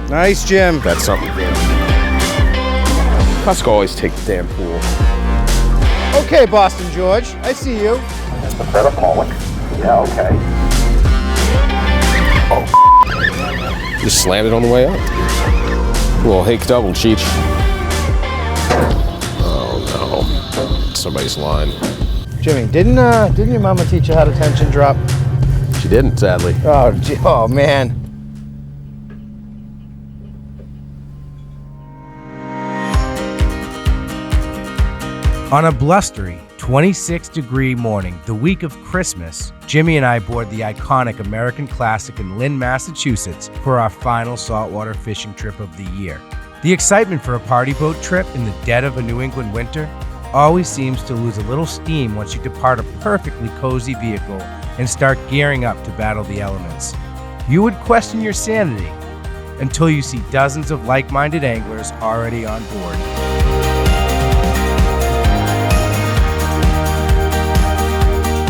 Nice, Jim. That's something damn. Costco always take the damn pool. Okay, Boston George, I see you. A better Pollock. Yeah, okay. Oh, just slammed it on the way up. A little Hake double, Cheech. Oh no, somebody's lying. Jimmy, didn't your mama teach you how to tension drop? She didn't, sadly. Oh man. On a blustery 26-degree morning, the week of Christmas, Jimmy and I board the iconic American classic in Lynn, Massachusetts for our final saltwater fishing trip of the year. The excitement for a party boat trip in the dead of a New England winter always seems to lose a little steam once you depart a perfectly cozy vehicle and start gearing up to battle the elements. You would question your sanity until you see dozens of like-minded anglers already on board.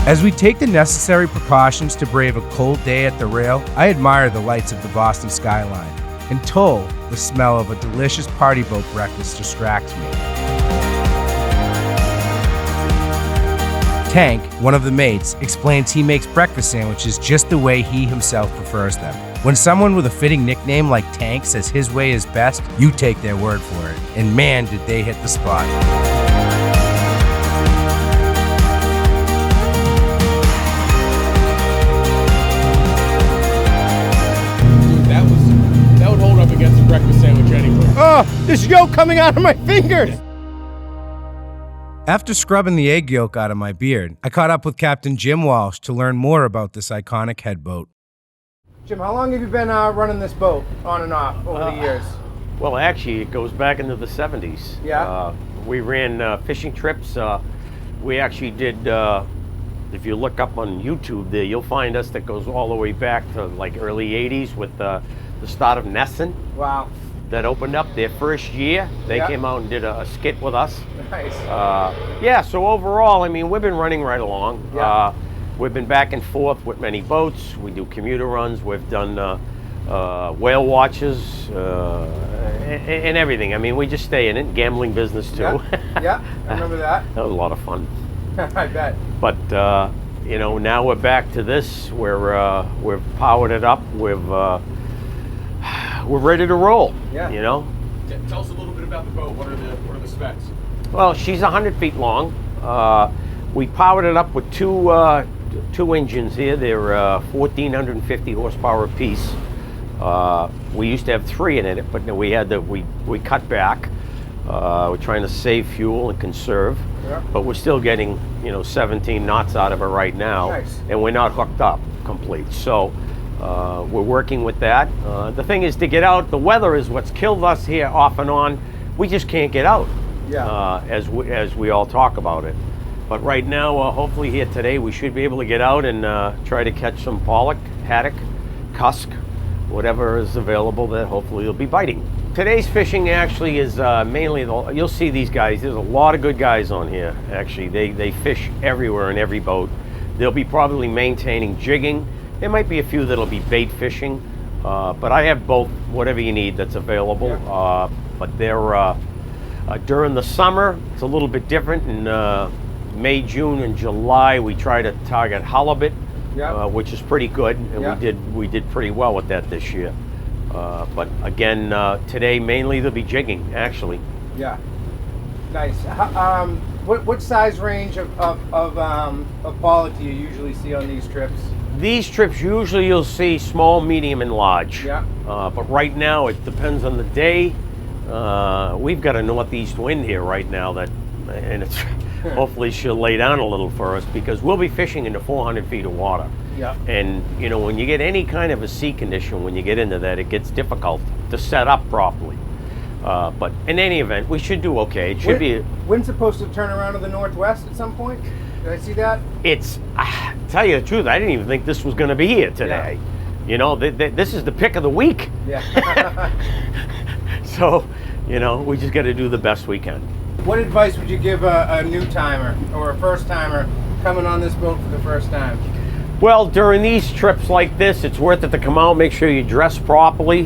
As we take the necessary precautions to brave a cold day at the rail, I admire the lights of the Boston skyline until the smell of a delicious party boat breakfast distracts me. Tank, one of the mates, explains he makes breakfast sandwiches just the way he himself prefers them. When someone with a fitting nickname like Tank says his way is best, you take their word for it. And man, did they hit the spot. That would hold up against a breakfast sandwich anyway. Oh, there's yolk coming out of my fingers! After scrubbing the egg yolk out of my beard, I caught up with Captain Jim Walsh to learn more about this iconic headboat. Jim, how long have you been running this boat on and off over the years? Well, actually, it goes back into the 70s. Yeah? We ran fishing trips. We actually did, if you look up on YouTube there, you'll find us that goes all the way back to like early 80s with the start of Nesson. Wow. That opened up their first year. They came out and did a skit with us. Nice. Yeah, so overall, I mean, we've been running right along. Yeah. We've been back and forth with many boats. We do commuter runs. We've done whale watches and everything. I mean, we just stay in it. Gambling business too. Yeah, I remember that. That was a lot of fun. I bet. But you know, now we're back to this. We've powered it up. We're ready to roll. Yeah. You know. Tell us a little bit about the boat. What are the specs? Well, she's 100 feet long. We powered it up with two engines here. They're 1,450 horsepower apiece. We used to have three in it, but we had we cut back. We're trying to save fuel and conserve, but we're still getting 17 knots out of it right now. Nice. And we're not hooked up complete. So we're working with that. The thing is to get out. The weather is what's killed us here off and on. We just can't get out. Yeah. As we all talk about it. But right now, hopefully here today, we should be able to get out and try to catch some pollock, haddock, cusk, whatever is available that hopefully will be biting. Today's fishing actually is mainly, you'll see these guys, there's a lot of good guys on here actually. They fish everywhere in every boat. They'll be probably maintaining jigging. There might be a few that'll be bait fishing, but I have both, whatever you need that's available. Yeah. But they're, during the summer, it's a little bit different. In May, June, and July, we try to target halibut, which is pretty good, and we did pretty well with that this year. But again, today mainly they'll be jigging, actually. Yeah. Nice. What size range of pollock do you usually see on these trips? These trips usually you'll see small, medium, and large. Yeah. But right now it depends on the day. We've got a northeast wind here right now and it's hopefully she'll lay down a little for us because we'll be fishing into 400 feet of water. Yeah. And when you get any kind of a sea condition, when you get into that, it gets difficult to set up properly. But in any event, we should do okay. It should be. Wind's supposed to turn around to the northwest at some point? Did I see that? It's, tell you the truth, I didn't even think this was going to be here today. Yeah. This is the pick of the week. Yeah. So, we just got to do the best we can. What advice would you give a new timer or a first timer coming on this boat for the first time? Well, during these trips like this, it's worth it to come out, make sure you dress properly.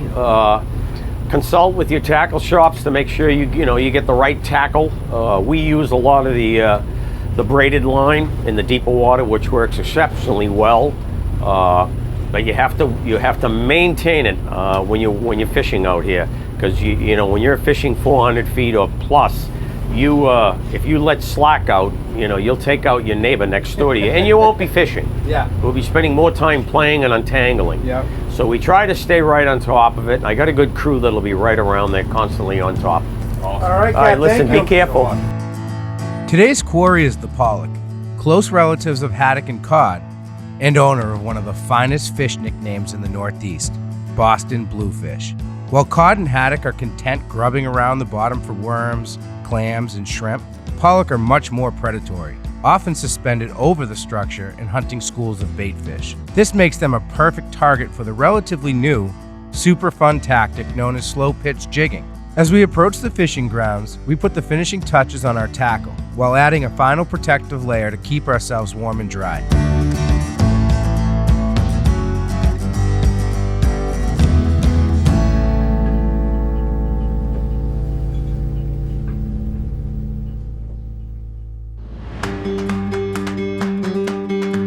consult with your tackle shops to make sure you get the right tackle. We use a lot of the braided line in the deeper water, which works exceptionally well. But you have to maintain it when you're fishing out here, because when you're fishing 400 feet or plus, if you let slack out, you'll take out your neighbor next door to you, and you won't be fishing. Yeah. We'll be spending more time playing and untangling. Yep. So we try to stay right on top of it. I got a good crew that'll be right around there, constantly on top. All right, All right, listen, be careful. Today's quarry is the Pollock, close relatives of haddock and cod, and owner of one of the finest fish nicknames in the Northeast, Boston Bluefish. While cod and haddock are content grubbing around the bottom for worms, clams, and shrimp, Pollock are much more predatory, often suspended over the structure and hunting schools of bait fish. This makes them a perfect target for the relatively new, super fun tactic known as slow pitch jigging. As we approach the fishing grounds, we put the finishing touches on our tackle, while adding a final protective layer to keep ourselves warm and dry.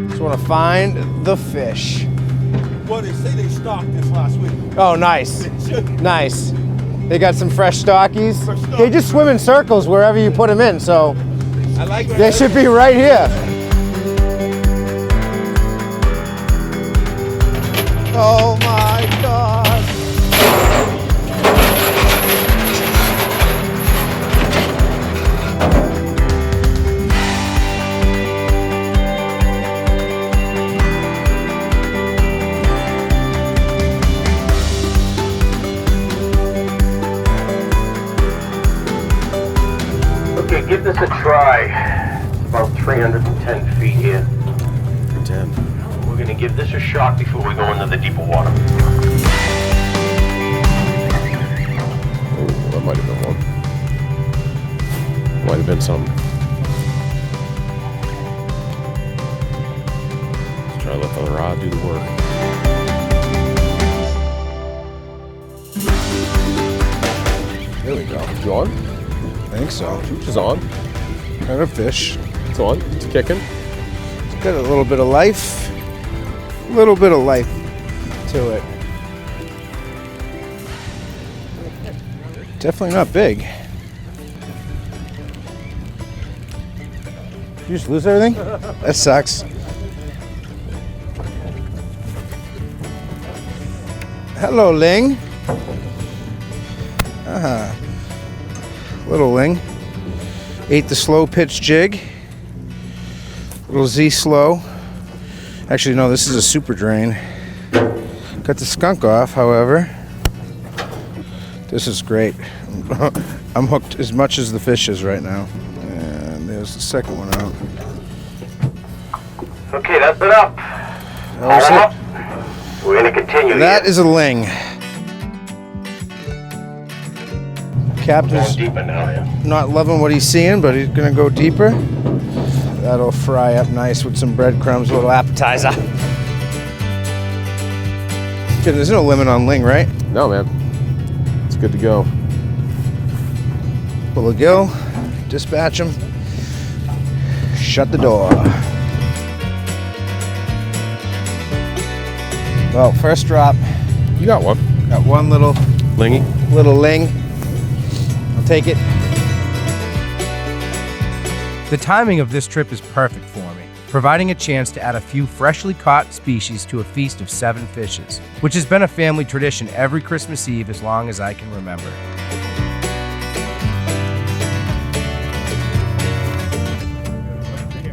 Just want to find the fish. Well, they say they stocked this last week. Oh, nice. Nice. They got some fresh stockies. Fresh stockies. They just swim in circles wherever you put them in, so I like that. they should be right here. Oh my God. Okay, give this a try. About 310 feet here. 10. We're going to give this a shot before we go into the deeper water. Oh, that might have been one. Might have been some. Let's try to let the rod do the work. There we go. You on? I think so. Cheech is on. Got a fish. It's on. It's kicking. It's got a little bit of life. A little bit of life to it. Definitely not big. Did you just lose everything? That sucks. Hello, Ling. Little Ling. Ate the slow pitch jig. Little Z slow. Actually, no, this is a super drain. Cut the skunk off, however. This is great. I'm hooked as much as the fish is right now. And there's the second one out. Okay, that's it up. That was it. We're going to continue. That is a Ling. Captain's deeper now, yeah. not loving what he's seeing, but he's gonna go deeper. That'll fry up nice with some breadcrumbs, a little appetizer. Kid, there's no limit on Ling, right? No, man. It's good to go. Pull a gill, dispatch him, shut the door. Well, first drop, You got one. got one little Lingy. Ling. I'll take it. The timing of this trip is perfect for me, providing a chance to add a few freshly caught species to a feast of 7 fishes, which has been a family tradition every Christmas Eve as long as I can remember.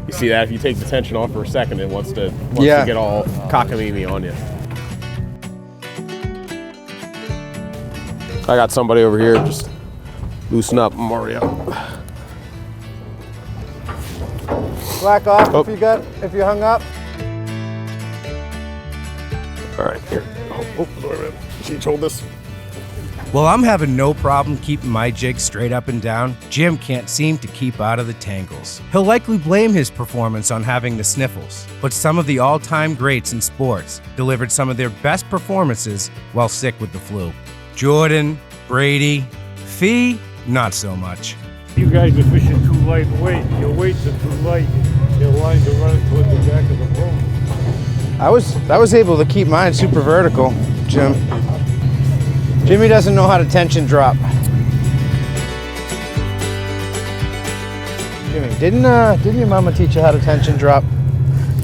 You see that? If you take the tension off for a second, it wants to Yeah. get all cockamamie on you. I got somebody over here. Just loosen up. I'm already up. Slack off Oh. if you hung up. All right, here. Oh, wait a minute. Cheech, hold this. While I'm having no problem keeping my jig straight up and down, Jim can't seem to keep out of the tangles. He'll likely blame his performance on having the sniffles, but some of the all-time greats in sports delivered some of their best performances while sick with the flu. Jordan, Brady. Fee, not so much. You guys are fishing too lightweight. Your weights are too light. Your lines are running toward the back of the boat. I was able to keep mine super vertical, Jim. Jimmy doesn't know how to tension drop. Jimmy, didn't your mama teach you how to tension drop?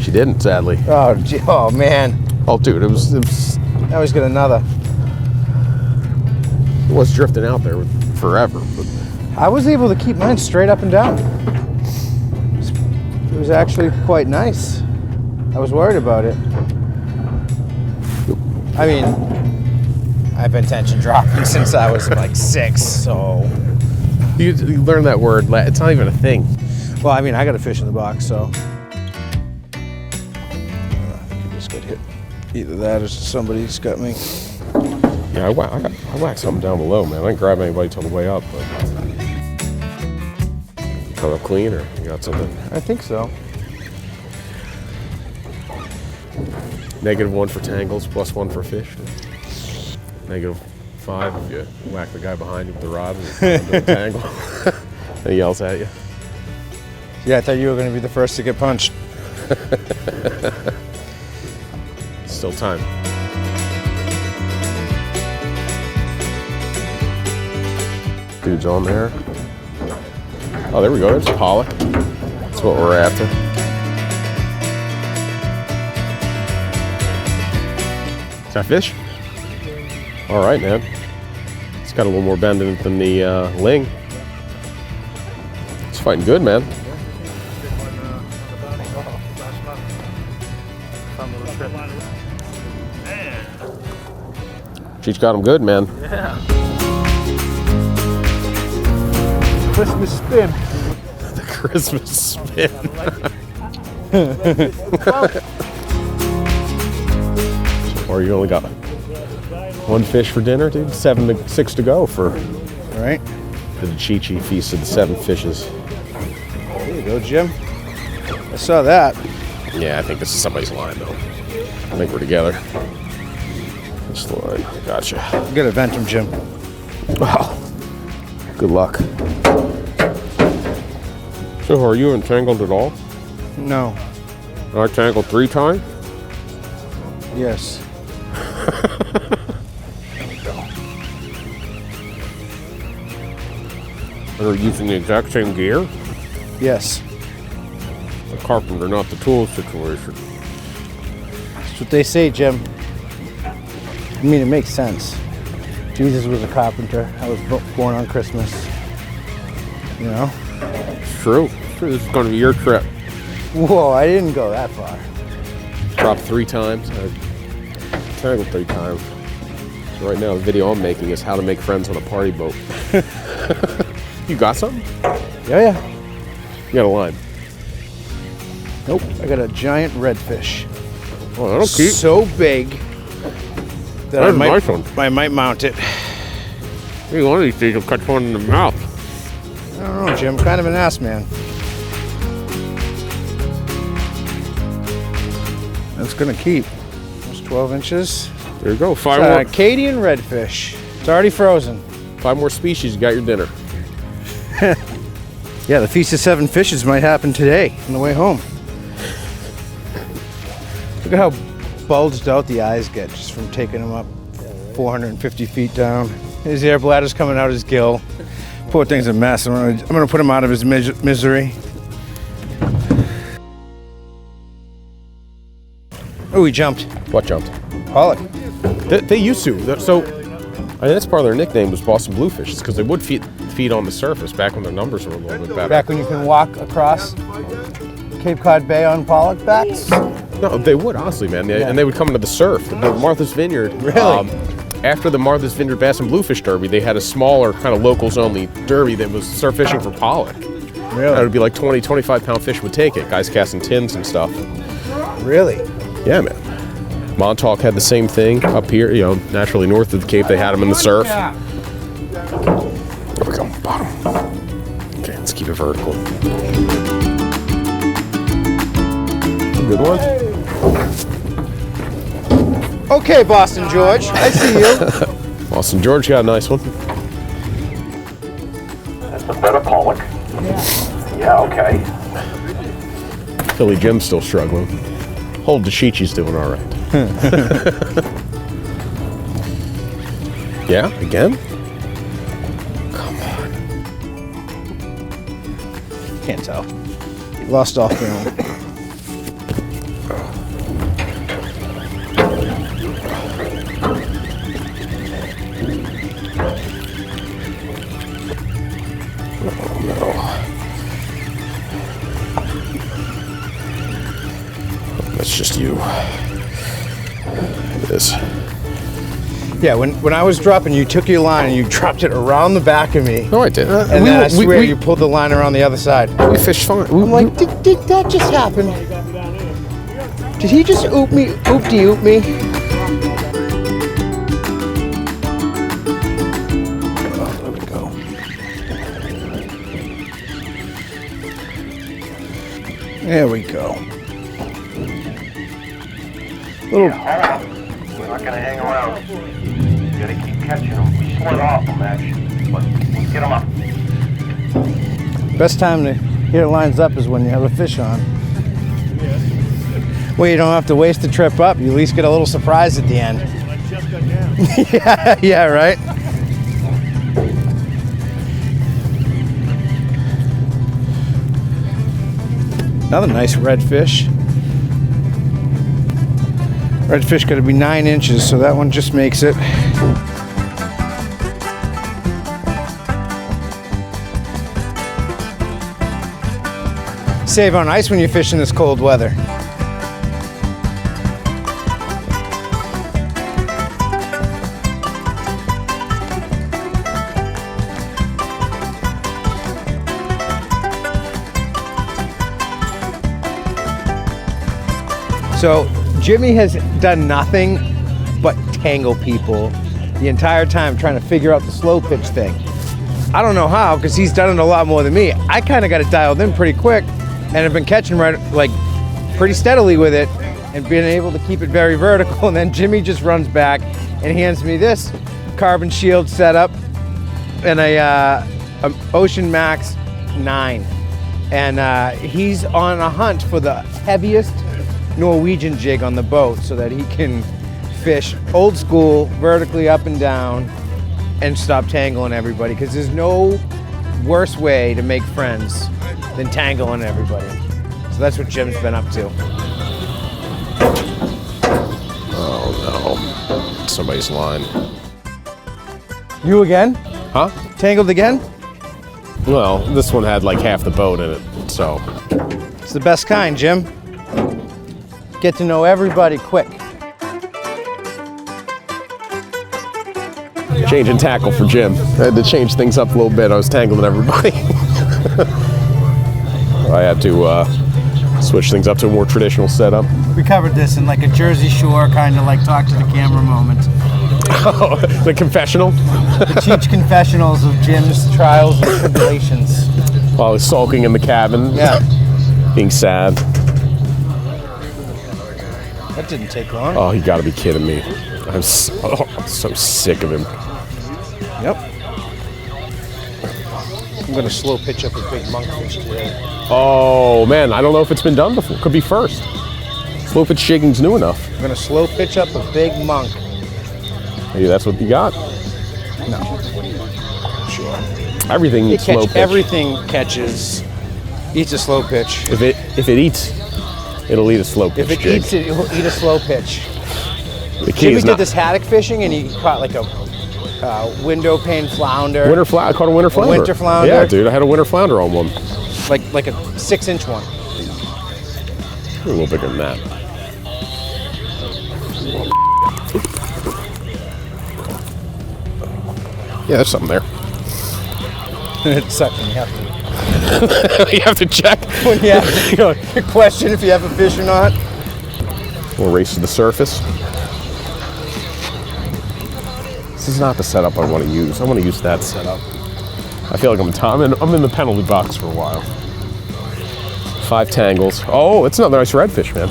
She didn't, sadly. Oh man. Oh, dude, it was Now he's got another. it was drifting out there forever. But I was able to keep mine straight up and down. It was actually quite nice. I was worried about it. I mean, I've been tension dropping since I was like 6, so. you learn that word. It's not even a thing. Well, I mean, I got a fish in the box, so. I think I just got hit. Either that or somebody's got me. Yeah, I whacked something down below, man. I didn't grab anybody till the way up, but come up clean, or you got something? I think so. -1 for tangles, +1 for fish. -5 if you whack the guy behind you with the rod and the tangle. And he yells at you. Yeah, I thought you were going to be the first to get punched. Still time. Dude's on there. Oh, there we go. There's Pollock. That's what we're after. Is that fish? All right, man. It's got a little more bend in it than the ling. It's fighting good, man. Cheech got him good, man. Christmas spin. The Christmas spin. Or you only got 1 fish for dinner, dude? 6 to go for Right? the Cheechy feast of the 7 fishes. There you go, Jim. I saw that. Yeah, I think this is somebody's line, though. I think we're together. This line. Gotcha. You gotta vent him, Jim. Wow. Good luck. So, are you entangled at all? No. I tangled 3 times? Yes. And are you using the exact same gear? Yes. The carpenter, not the tool situation. That's what they say, Jim. I mean, it makes sense. Jesus was a carpenter. I was born on Christmas. You know? It's true. This is going to be your trip. Whoa, I didn't go that far. Dropped 3 times. I tangled 3 times. So right now, the video I'm making is how to make friends on a party boat. You got something? Yeah. You got a line. Nope. I got a giant redfish. Oh, that'll keep. So big that That's a nice one. I might mount it. Maybe one of these days you'll catch one in the mouth. I don't know, Jim. Kind of an ass man. That's gonna keep. That's 12 inches. There you go. 5 It's more. Acadian redfish. It's already frozen. 5 more species. You got your dinner. Yeah, the Feast of 7 Fishes might happen today on the way home. Look at how bulged out the eyes get just from taking them up 450 feet down. His air bladder's coming out his gill. Poor thing's a mess. I'm gonna put him out of his misery. Oh, he jumped. What jumped? Pollock. They used to. So, I mean, that's part of their nickname was Boston Bluefish. It's because they would feed on the surface back when their numbers were a little bit better. Back when you can walk across Cape Cod Bay on Pollock backs. No, they would, honestly, man. And they would come into the surf. The Martha's Vineyard. Really? After the Martha's Vineyard Bass and Bluefish Derby, they had a smaller, kind of locals-only derby that was surf fishing for pollock. Really? That would be like 20, 25-pound fish would take it. Guys casting tins and stuff. Really? Yeah, man. Montauk had the same thing up here, naturally north of the Cape. They had them in the surf. There we go, bottom. Okay, let's keep it vertical. Good one. Okay, Boston George. I see you. Boston George got a nice one. A bed of Pollock. Yeah, okay. Philly Jim's still struggling. Old DeChichi's doing all right. Yeah, again? Come on. Can't tell. Lost all film. That's just you. It is. Yeah, when I was dropping, you took your line and you dropped it around the back of me. No, I didn't. And then I swear you pulled the line around the other side. We fished fine. I'm like, did that just happen? Did he just oop me? Oop-de-oop me? There we go. There we go. Little. We're not gonna hang around. You gotta keep catching them. We slid off them, actually. But let's get them up. Best time to get it lines up is when you have a fish on. Well, you don't have to waste the trip up. You at least get a little surprise at the end. Yeah, right. Another nice redfish. Redfish got to be 9 inches, so that one just makes it. Save on ice when you fish in this cold weather. So Jimmy has done nothing but tangle people the entire time trying to figure out the slow pitch thing. I don't know how, because he's done it a lot more than me. I kind of got it dialed in pretty quick and have been catching pretty steadily with it and being able to keep it very vertical. And then Jimmy just runs back and hands me this carbon shield setup and a Ocean Max 9. And he's on a hunt for the heaviest Norwegian jig on the boat so that he can fish old school, vertically up and down, and stop tangling everybody, because there's no worse way to make friends than tangling everybody. So that's what Jim's been up to. Oh no. Somebody's line. You again? Huh? Tangled again? Well, this one had like half the boat in it, so. It's the best kind, Jim. Get to know everybody quick. Changing tackle for Jim. I had to change things up a little bit. I was tangling everybody. I had to switch things up to a more traditional setup. We covered this in like a Jersey Shore kind of like talk to the camera moment. Oh, the confessional? The Cheech confessionals of Jim's trials and tribulations. While he's sulking in the cabin. Yeah. Being sad. That didn't take long. Oh, you gotta be kidding me. I'm so sick of him. Yep. I'm gonna slow pitch up a big monkfish today. Oh man, I don't know if it's been done before. Could be first. Slow pitch jigging's new enough. I'm gonna slow pitch up a big monk. Maybe that's what you got. No. Sure. Everything needs slow pitch. Everything catches. Eats a slow pitch. If it eats, it'll eat a slow pitch. If it jig. eats it, it'll eat a slow pitch. The key Jimmy is did not this haddock fishing and he caught like a window pane flounder. winter flounder. I caught a winter flounder. winter flounder. Yeah, dude, I had a winter flounder on one. Like a 6-inch one. A little bigger than that. Yeah, there's something there. It sucks when you have to. You have to check. When you have to question if you have a fish or not. We'll race to the surface. This is not the setup I want to use. I want to use that setup. I feel like I'm in the penalty box for a while. 5 tangles. Oh, it's another nice redfish, man.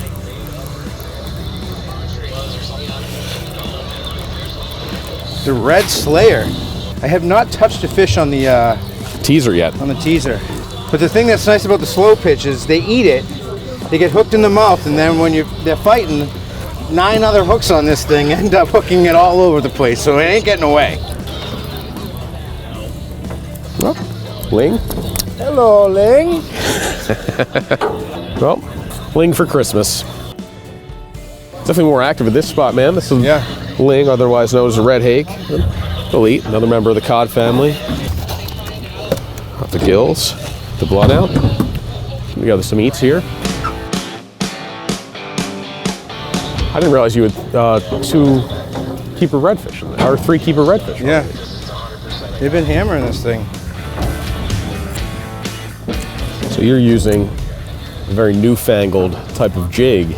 The red slayer. I have not touched a fish on the teaser yet. On the teaser. But the thing that's nice about the slow pitch is they eat it, they get hooked in the mouth, and then when they're fighting, 9 other hooks on this thing end up hooking it all over the place, so it ain't getting away. Well, Ling. Hello, Ling. Well, Ling for Christmas. Definitely more active at this spot, man. This is Ling, otherwise known as a red hake. Elite, another member of the cod family. Got the gills, the blood out. We got some eats here. I didn't realize you had 2 keeper redfish in there, or 3 keeper redfish. Yeah. They've been hammering this thing. So you're using a very newfangled type of jig.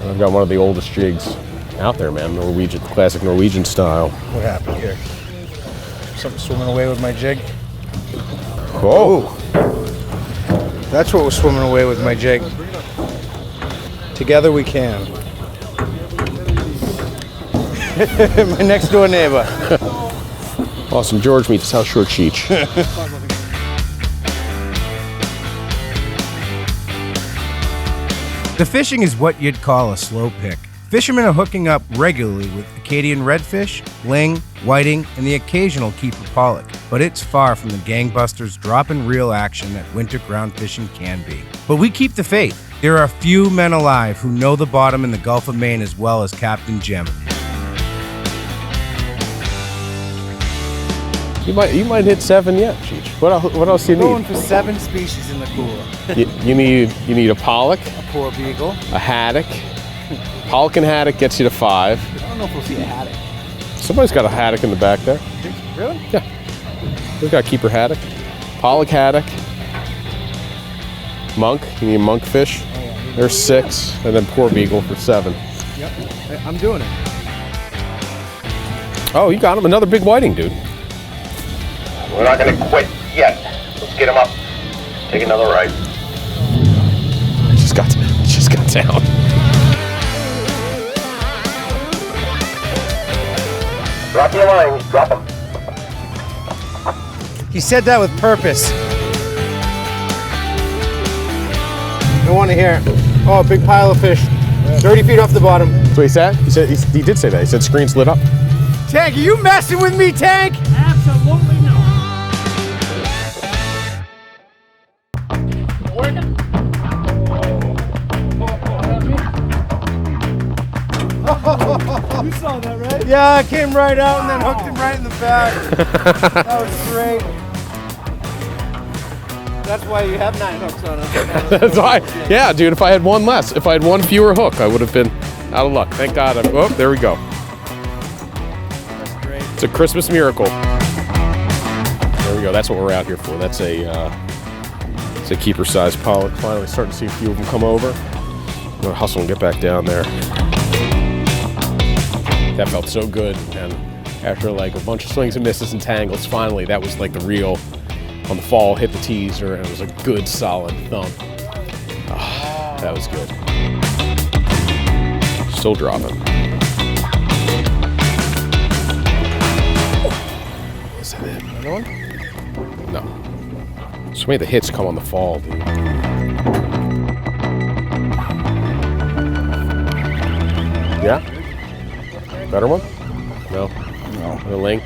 And I've got one of the oldest jigs out there, man. Norwegian, classic Norwegian style. What happened here? Something swimming away with my jig? Oh, That's what was swimming away with my jig. Together we can. My next door neighbor. awesome. George meets South Shore Cheech. The fishing is what you'd call a slow pick. Fishermen are hooking up regularly with Acadian redfish, ling, whiting, and the occasional keeper pollock. But it's far from the gangbusters drop-and-reel action that winter ground fishing can be. But we keep the faith. There are few men alive who know the bottom in the Gulf of Maine as well as Captain Jim. You might hit 7 yet, Cheech. What else do you Going need? for 7 species in the cooler. You need a pollock, A poor beagle. a haddock. Pollock and haddock gets you to 5. I don't know if we'll see a haddock. Somebody's got a haddock in the back there. Really? Yeah. We've got keeper haddock, pollock haddock, monk. You need a monkfish. There's 6, and then poor beagle for 7. Yep. I'm doing it. Oh, you got him. Another big whiting, dude. We're not gonna quit yet. Let's get him up. Take another ride. Just got down. Drop your lines. Drop them. He said that with purpose. Don't want to hear it. Oh, a big pile of fish. 30 feet off the bottom. That's what he said? He did say that. He said screen's lit up. Tank, are you messing with me, Tank? Absolutely not. You saw that, right? Yeah, I came right out and then hooked him right in the back. That was great. That's why you have 9 hooks on it. That's why. Yeah, dude, if I had 1 less, if I had 1 fewer hook, I would have been out of luck. Thank God. Oh, there we go. That's great. It's a Christmas miracle. There we go. That's what we're out here for. That's it's a keeper-sized pollock. Finally starting to see a few of them come over. I'm gonna hustle and get back down there. That felt so good, and after like a bunch of swings and misses and tangles, finally that was like the real on the fall, hit the teaser, and it was a good solid thump. Oh, that was good. Still dropping. Is that it? Another one? No. So many of the hits come on the fall, dude. Yeah? Better one? No. The link?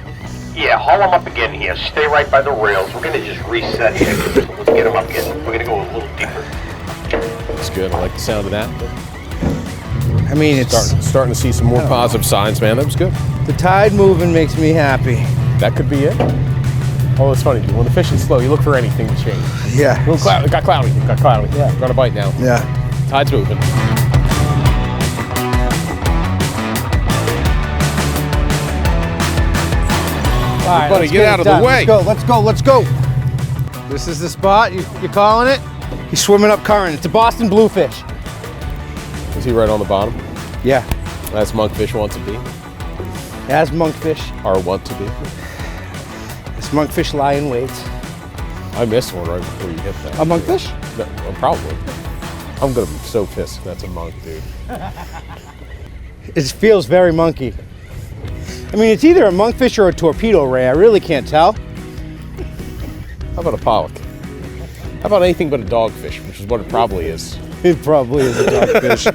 Yeah, haul him up again here. Stay right by the rails. We're gonna just reset here. Let's get him up again. We're gonna go a little deeper. That's good. I like the sound of that. I mean, it's Starting to see some more positive signs, man. That was good. the tide moving makes me happy. That could be it. Oh, it's funny, dude. When the fishing's slow, you look for anything to change. Yeah. It got cloudy. Yeah. Got a bite now. Yeah. Tide's moving. All right, Buddy, let's get out it of the done. way. Let's go. This is the spot. You're calling it? He's swimming up current. It's a Boston bluefish. Is he right on the bottom? Yeah. As monkfish want to be. As monkfish. Or want to be. This monkfish lie in wait. I missed one right before you hit that. A monkfish? No, well, probably. I'm gonna be so pissed if that's a monk, dude. It feels very monkey. I mean, it's either a monkfish or a torpedo ray. I really can't tell. How about a pollock? How about anything but a dogfish, which is what it probably is. It probably is a dogfish.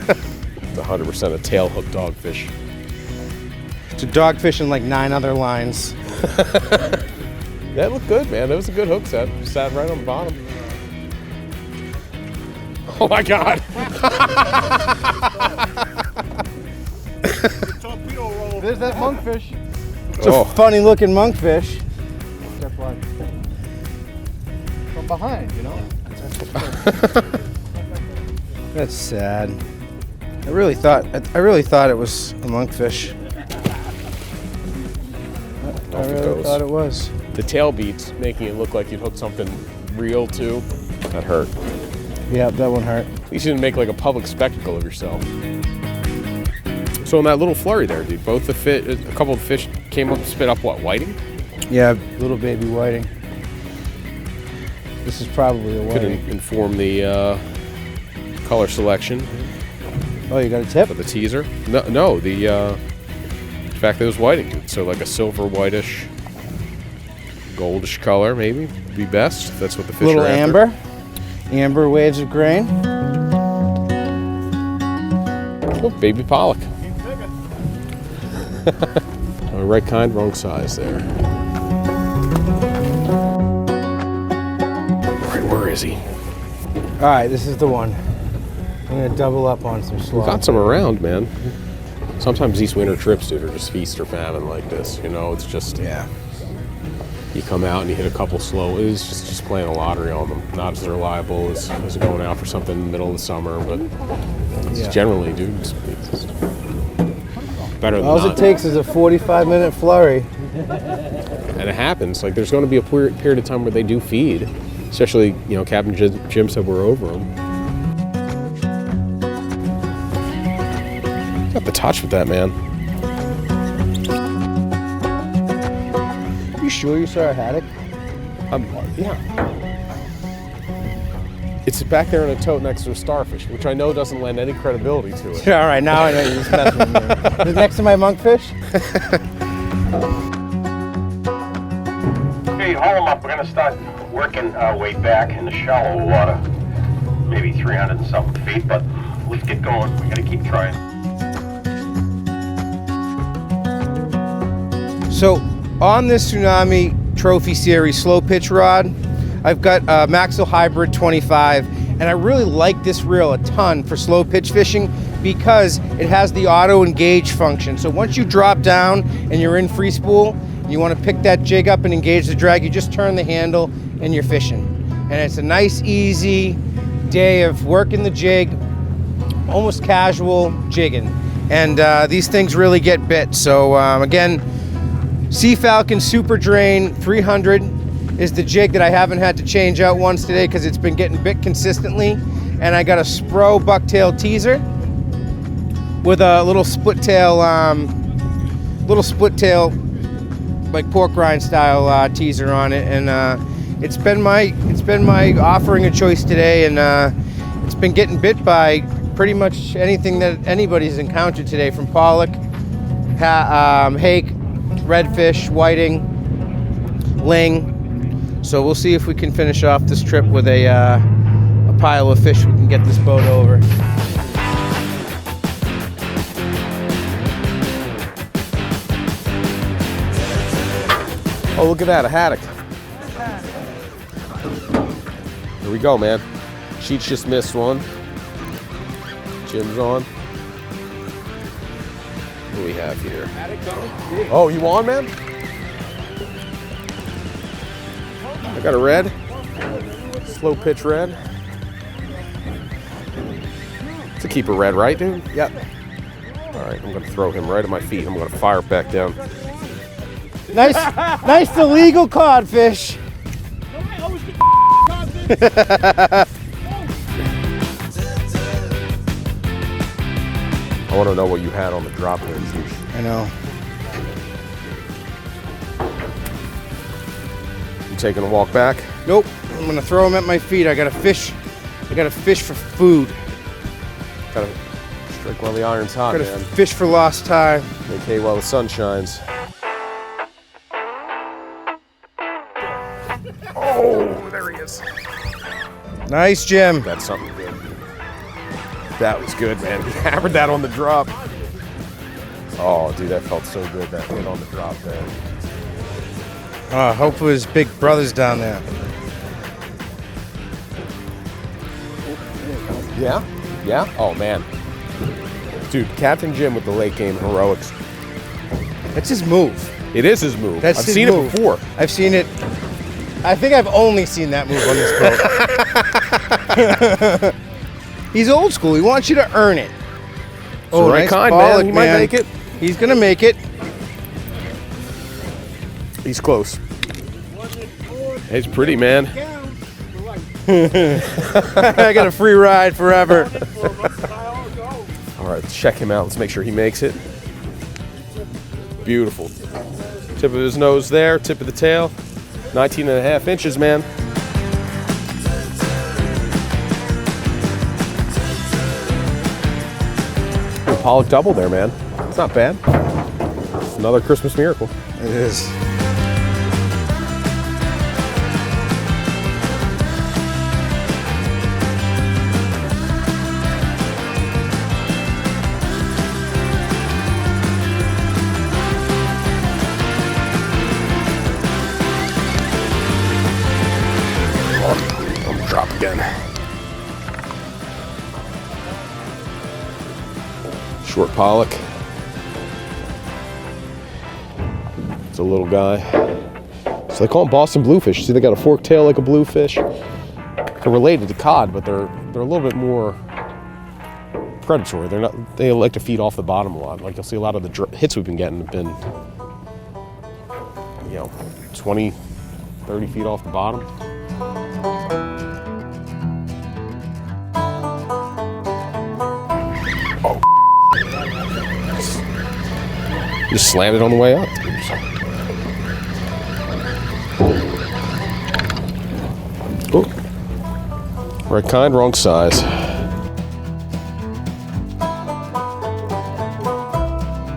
It's 100% a tail hook dogfish. It's a dogfish and like 9 other lines. That looked good, man. That was a good hook set. Sat right on the bottom. Oh my God. There's that monkfish. It's a funny looking monkfish. From behind, you know? That's sad. I really thought it was a monkfish. I really thought it was. The tail beats, making it look like you'd hooked something real too. That hurt. Yeah, that one hurt. At least you didn't make like a public spectacle of yourself. So in that little flurry there, dude, both a couple of fish came up and spit up what, whiting? Yeah, little baby whiting. This is probably a Could whiting. inform the color selection. Oh, you got a tip? For the teaser? No, the fact that it was whiting, dude. So like a silver whitish, goldish color maybe would be best. That's what the fish Little are after. amber. Amber waves of grain. Oh, baby pollock. Right kind, wrong size there. Right, where is he? All right, this is the one. I'm gonna double up on some We've slot. got some around, man. Sometimes these winter trips, dude, are just feast or famine like this. You know, it's just you come out and you hit a couple slow. It's just playing a lottery on them. Not as reliable as going out for something in the middle of the summer, but it's generally, dude, it's better than All not. it takes is a 45-minute flurry. And it happens. Like there's going to be a period of time where they do feed, especially Captain Jim said we're over them. Got the touch with that, man. You sure you saw a haddock? Yeah. It's back there in a tote next to a starfish, which I know doesn't lend any credibility to it. All right, now I know you're just messing with me. Is it next to my monkfish? Okay, haul them up. We're gonna start working our way back in the shallow water. Maybe 300 and something feet, but let's get going. We gotta keep trying. So on this Tsunami Trophy Series slow pitch rod, I've got a Maxwell Hybrid 25, and I really like this reel a ton for slow pitch fishing because it has the auto engage function. So once you drop down and you're in free spool, you want to pick that jig up and engage the drag, you just turn the handle and you're fishing. And it's a nice, easy day of working the jig, almost casual jigging. And these things really get bit. So again, Sea Falcon Super Drain 300 is the jig that I haven't had to change out once today because it's been getting bit consistently. And I got a Spro bucktail teaser with a little split tail like pork rind style teaser on it. And it's been my offering of choice today, and it's been getting bit by pretty much anything that anybody's encountered today, from pollock, hake, redfish, whiting, ling. So we'll see if we can finish off this trip with a pile of fish we can get this boat over. Oh, look at that, a haddock. Here we go, man. Cheech just missed one. Jim's on. What do we have here? Oh, you on, man? I got a red. Slow pitch red. It's a keeper red, right, dude? Yep. All right, I'm going to throw him right at my feet. I'm going to fire it back down. Nice illegal codfish. I want to know what you had on the drop there, Cheech. I know. You taking a walk back? Nope. I'm gonna throw them at my feet. I gotta fish. I gotta fish for food. Gotta strike while the iron's hot, Gotta man. fish for lost time. Make hay while the sun shines. Oh, there he is. Nice, Jim. That's something good. That was good, man. He hammered that on the drop. Oh, dude, that felt so good, that hit on the drop there. Hopefully his big brother's down there. Yeah? Yeah? Oh, man. Dude, Captain Jim with the late game heroics. That's his move. It is his move. That's I've his seen move. it before. I've seen it. I think I've only seen that move on this boat. He's old school. He wants you to earn it. Oh, right kind, Pollock, man. He might make it. He's going to make it. He's close. He's pretty, man. I got a free ride forever. All right, let's check him out. Let's make sure he makes it. Beautiful. Tip of his nose there, tip of the tail. 19.5 inches, man. Pollock double there, man. It's not bad. It's another Christmas miracle. It is. Drop again. Short Pollock. It's a little guy. So they call them Boston Bluefish. See, they got a forked tail like a bluefish. They're related to cod, but they're a little bit more predatory. They like to feed off the bottom a lot. Like you'll see a lot of the hits we've been getting have been, 20, 30 feet off the bottom. Just slammed it on the way up. Oh. Right kind, wrong size.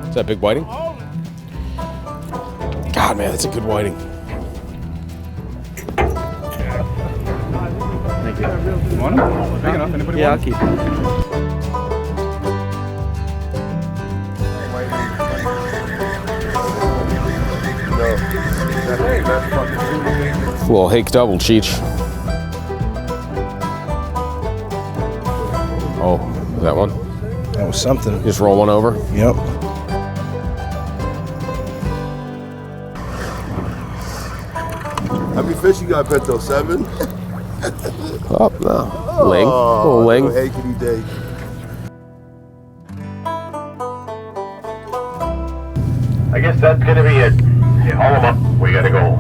Is that big whiting? God, man, that's a good whiting. Thank you. You want them? Big enough. Anybody want them? I'll keep it. Little hake double, Cheech. Oh, that one? That was something. Just roll one over. Yep. How many fish you got, Bento? 7? Oh, no. Ling. Little ling. Hakety day. I guess that's gonna be it. Yeah, haul them up. We gotta go.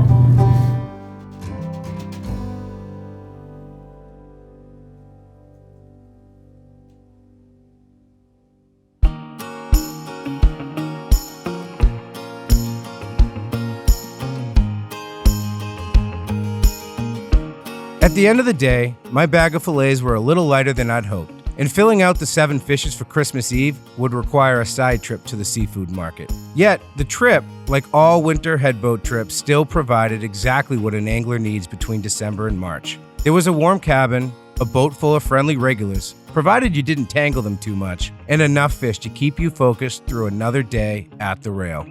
At the end of the day, my bag of fillets were a little lighter than I'd hoped, and filling out the 7 fishes for Christmas Eve would require a side trip to the seafood market. Yet, the trip, like all winter headboat trips, still provided exactly what an angler needs between December and March. There was a warm cabin, a boat full of friendly regulars, provided you didn't tangle them too much, and enough fish to keep you focused through another day at the rail.